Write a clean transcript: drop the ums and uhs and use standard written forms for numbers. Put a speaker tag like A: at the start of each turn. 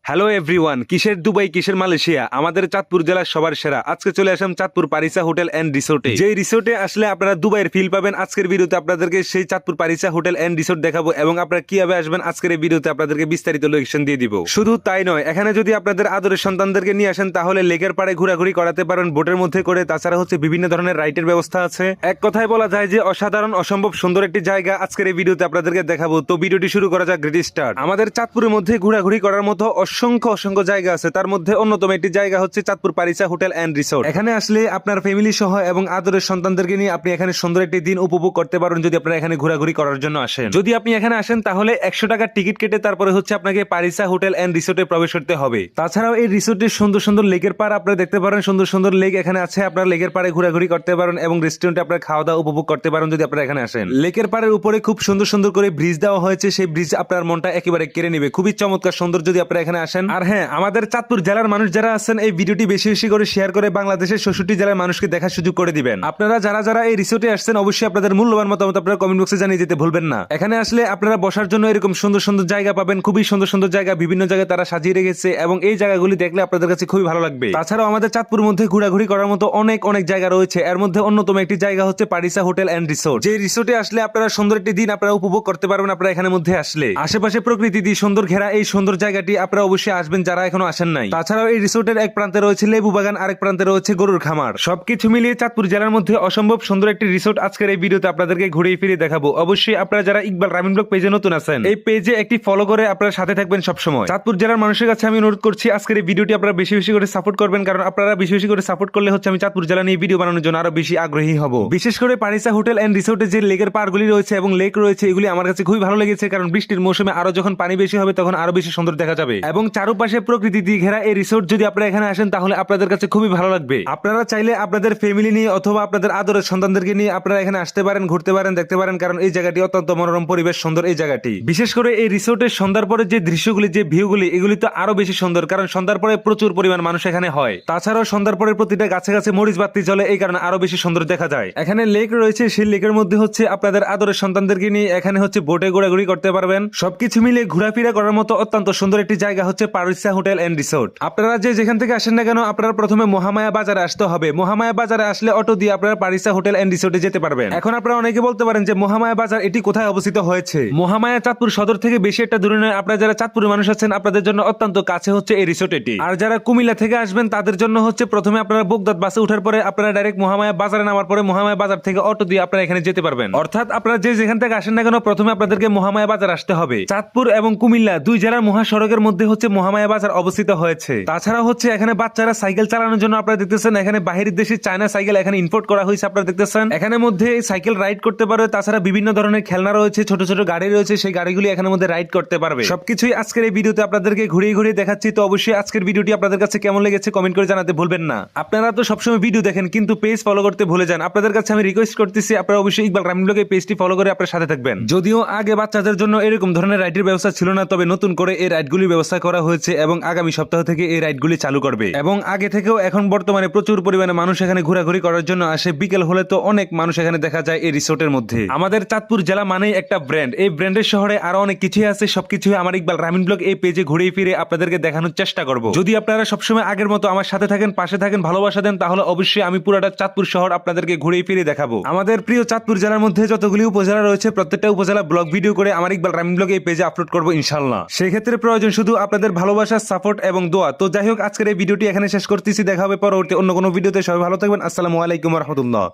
A: Hello everyone, কিসের Dubai কিসের Malaysia, আমাদের চাঁদপুর জেলার সবার সেরা। আজকে চলে আসলাম চাঁদপুর পারিসা হোটেল এন্ড রিসোর্টে। যে রিসোর্টে আসলে আপনারা দুবাইয়ের ফিল পাবেন। আজকের ভিডিওতে আপনাদেরকে সেই Chandpur Parisa hotel and resort দেখাবো এবং আপনারা কিভাবে আসবেন আজকের এই ভিডিওতে আপনাদেরকে বিস্তারিত লোকেশন দিয়ে দিব। শুধু তাই নয়, এখানে যদি আপনাদের আদরের সন্তানদেরকে নিয়ে আসেন তাহলে লেকের পাড়ে ঘোরাঘুরি করাতে পারেন বোটের মধ্যে করে। তাছাড়া হচ্ছে বিভিন্ন ধরনের রাইডের ব্যবস্থা আছে। এক কথায় বলা যায় যে অসাধারণ অসম্ভব সুন্দর একটি জায়গা আজকের এই ভিডিওতে আপনাদেরকে দেখাবো। তো ভিডিওটি শুরু করা যাক। Great start. আমাদের চাঁদপুরের মধ্যে ঘোরাঘুরি করার মতো অসংখ্য জায়গা আছে। তার মধ্যে অন্যতম একটি জায়গা হচ্ছে Chandpur Parisa hotel and resort. এখানে আসলে আপনার ফ্যামিলি সহ এবং আদরের সন্তানদেরকে নিয়ে আপনি এখানে সুন্দর একটি দিন উপভোগ করতে পারেন যদি আপনারা এখানে ঘোরাঘুরি করার জন্য আসেন। যদি আপনি এখানে আসেন তাহলে 100 টাকার টিকিট কেটে তারপরে হচ্ছে আপনাকে পারিসা হোটেল এন্ড রিসোর্টে প্রবেশ করতে হবে। তাছাড়াও এই রিসোর্টের সুন্দর সুন্দর লেকের পাড় আপনারা দেখতে পারেন। সুন্দর সুন্দর লেক এখানে আছে। আপনারা লেকের পাড়ে ঘোরাঘুরি করতে পারেন এবং রেস্টুরেন্টে আপনারা খাওয়া দাওয়া উপভোগ করতে পারেন যদি আপনারা এখানে আসেন। লেকের পাড়ের উপরে খুব সুন্দর সুন্দর করে ব্রিজ দেওয়া হয়েছে। সেই ব্রিজ আপনার মনটা একেবারে কেড়ে নেবে। খুবই চমৎকার সুন্দর যদি আপনারা এখানে আসেন। আর হ্যাঁ, আমাদের চাঁদপুর জেলার মানুষ যারা আছেন এই ভিডিওটি বেশি বেশি করে শেয়ার করে বাংলাদেশের 66 জেলার মানুষকে দেখার সুযোগ করে দিবেন। আপনারা যারা যারা এই রিসোর্টে আসছেন অবশ্যই আপনাদের মূল্যবান মতামত আপনারা কমেন্ট বক্সে জানিয়ে যেতে ভুলবেন না। এখানে আসলে আপনারা বসার জন্য এরকম সুন্দর সুন্দর জায়গা পাবেন। খুবই সুন্দর সুন্দর জায়গা বিভিন্ন জায়গায় তারা সাজিয়ে রেখেছে এবং এই জায়গাগুলি দেখলে আপনাদের কাছে খুবই ভালো লাগবে। তাছাড়াও আমাদের চাঁদপুর মধ্যে ঘোরাঘুরি করার মতো অনেক অনেক জায়গা রয়েছে। এর মধ্যে অন্যতম একটি জায়গা হচ্ছে পারিসা হোটেল এন্ড রিসোর্ট। যে রিসোর্টে আসলে আপনারা সুন্দর একটি দিন আপনারা উপভোগ করতে পারবেন। আপনারা এখানে মধ্যে আসলে আশেপাশে প্রকৃতি দিয়ে সুন্দর ঘেরা এই সুন্দর জায়গাটি আপনারা অবশ্যই আসবেন যারা এখনো আসেন নাই। তাছাড়াও এই রিসোর্টের এক প্রান্তে রয়েছে লেবু বাগান, আরেক প্রান্তে রয়েছে গরুর খামার। সবকিছু মিলিয়ে চাঁদপুর জেলার মধ্যে অসম্ভব সুন্দর একটি রিসোর্ট আজকের এই ভিডিওতে আপনাদেরকে ঘুরিয়ে ফিরিয়ে দেখাবো। অবশ্যই আপনারা যারা ইকবাল রামিন ব্লগ পেজে নতুন আছেন এই পেজে একটি ফলো করে আপনারা সাথে থাকবেন সবসময়। চাঁদপুর জেলার মানুষের কাছে আমি অনুরোধ করছি আজকের এই ভিডিওটি আপনারা বেশি বেশি করে সাপোর্ট করবেন, কারণ আপনারা বেশি বেশি করে সাপোর্ট করলে হচ্ছে আমি চাঁদপুর জেলা নিয়ে ভিডিও বানানোর জন্য আরো বেশি আগ্রহী হব। বিশেষ করে পারিসা হোটেল এন্ড রিসোর্টে যে লেকের পাড়গুলি রয়েছে এবং লেক রয়েছে এগুলি আমার কাছে খুবই ভালো লেগেছে, কারণ বৃষ্টির মৌসুমে আরো যখন পানি বেশি হবে তখন আরো বেশি সুন্দর দেখা যাবে এবং চারপাশে প্রকৃতি দিয়ে ঘেরা এই রিসোর্ট যদি আপনারা এখানে আসেন তাহলে আপনাদের কাছে খুবই ভালো লাগবে। আপনারা চাইলে আপনাদের ফ্যামিলি নিয়ে অথবা আপনাদের আদরের সন্তানদেরকে নিয়ে আপনারা এখানে আসতে পারেন, ঘুরতে পারেন, দেখতে পারেন, কারণ এই জায়গাটি অত্যন্ত মনোরম পরিবেশ সুন্দর এই জায়গাটি। বিশেষ করে এই রিসোর্টের সন্ধ্যার পরে যে দৃশ্যগুলি যে ভিউগুলি এগুলি তো আরো বেশি সুন্দর, কারণ সন্ধ্যার পরে প্রচুর পরিমাণ মানুষ এখানে হয়। তাছাড়াও সন্ধ্যার পরে প্রতিটা গাছে গাছে মরিচ বাতি জ্বলে, এই কারণে আরো বেশি সুন্দর দেখা যায়। এখানে লেক রয়েছে, সেই লেকের মধ্যে হচ্ছে আপনাদের আদরের সন্তানদেরকে নিয়ে এখানে হচ্ছে বোটে ঘোরাঘুরি করতে পারবেন। সবকিছু মিলে ঘোরাফেরা করার মতো অত্যন্ত সুন্দর একটি জায়গা হচ্ছে পারিসা হোটেল এন্ড রিসোর্ট। আপনারা যে যেখান থেকে আসেন না কেন আপনারা প্রথমে মহামায়া বাজারে আসতে হবে। মহামায়া বাজারে আসলে অটো দিয়ে আপনারা পারিসা হোটেল এন্ড রিসোর্টে যেতে পারবেন। এখন আপনারা অনেকে বলতে পারেন যে মহামায়া বাজার এটি কোথায় অবস্থিত হয়েছে। মহামায়া চাঁদপুর সদর থেকে বেশি একটা দূরে নয়। আপনারা যারা চাঁদপুরের মানুষ আছেন আপনাদের জন্য অত্যন্ত কাছে হচ্ছে এই রিসোর্ট এটি। আর যারা কুমিল্লা থেকে আসবেন তাদের জন্য হচ্ছে প্রথমে আপনারা বোগদাদ বাসে ওঠার পরে আপনারা ডাইরেক্ট মহামায়া বাজারে নামার পরে মহামায়া বাজার থেকে অটো দিয়ে আপনারা এখানে যেতে পারবেন। অর্থাৎ আপনারা যে যেখান থেকে আসেন না কেন প্রথমে আপনাদেরকে মহামায়া বাজার আসতে হবে। চাঁদপুর এবং কুমিল্লা দুই জেলার মহাসড়কের মধ্যে হচ্ছে মহামায়া বাজার অবস্থিত হয়েছে। তাছাড়া হচ্ছে এখানে বাচ্চারা সাইকেল চালানোর জন্য আপনারা দেখতেছেন এখানে বাহিরের দেশে চায়না সাইকেল এখানে ইম্পোর্ট করা হয়েছে। আপনারা দেখতেছেন এখানে মধ্যে সাইকেল রাইড করতে পারবে। তাছাড়া বিভিন্ন ধরনের খেলনা রয়েছে, ছোট ছোট গাড়ি রয়েছে, সেই গাড়িগুলি এখানের মধ্যে রাইড করতে পারবে। সবকিছুই আজকের এই ভিডিওতে আপনাদেরকে ঘুরিয়ে ঘুরিয়ে দেখাচ্ছি। তো অবশ্যই আজকের ভিডিওটি আপনাদের কাছে কেমন লেগেছে কমেন্ট করে জানাতে ভুলবেন না। আপনারা তো সবসময় ভিডিও দেখেন কিন্তু পেজ ফলো করতে ভুলে যান। আপনাদের কাছে আমি রিকোয়েস্ট করতেছি আপনারা অবশ্যই ইকবাল রামিন ব্লগের পেজটি ফলো করে আপনার সাথে থাকবেন। যদিও আগে বাচ্চাদের জন্য এরকম ধরনের রাইডের ব্যবস্থা ছিল না, তবে নতুন করে এই রাইডগুলির ব্যবস্থা করা হয়েছে এবং আগামী সপ্তাহ থেকে এই রাইডগুলি চালু করবে। এবং আগে থেকেও এখন বর্তমানে প্রচুর পরিমাণে মানুষ এখানে ঘোরাঘুরি করার জন্য আসে। বিকেল হলে তো অনেক মানুষ এখানে দেখা যায় এই রিসোর্টের মধ্যে। আমাদের চাঁদপুর জেলা মানেই একটা ব্র্যান্ড। এই ব্র্যান্ডের শহরে আরো অনেক কিছুই আছে। সবকিছু আমার ইকবাল রামিন ব্লগ এই পেজে ঘুরিয়ে ফিরে আপনাদেরকে দেখানোর চেষ্টা করব। যদি আপনারা সবসময় আগের মতো আমার সাথে থাকেন, পাশে থাকেন, ভালোবাসা দেন, তাহলে অবশ্যই আমি পুরোটা চাঁদপুর শহর আপনাদেরকে ঘুরিয়ে ফিরে দেখাবো। আমাদের প্রিয় চাঁদপুর জেলার মধ্যে যতগুলি উপজেলা রয়েছে প্রত্যেকটা উপজেলা ব্লগ ভিডিও করে আমার ইকবাল রামিন ব্লগ এই পেজে আপলোড করবো ইনশাআল্লাহ। সেই ক্ষেত্রে প্রয়োজন শুধু আপনাদের ভালোবাসা, সাপোর্ট এবং দোয়া। তো যাই হোক আজকের এই ভিডিওটি এখানে শেষ করতেছি। দেখা হবে পরবর্তী অন্য কোনো ভিডিওতে। সবাই ভালো থাকবেন। আসসালামু আলাইকুম ওয়া রাহমাতুল্লাহ।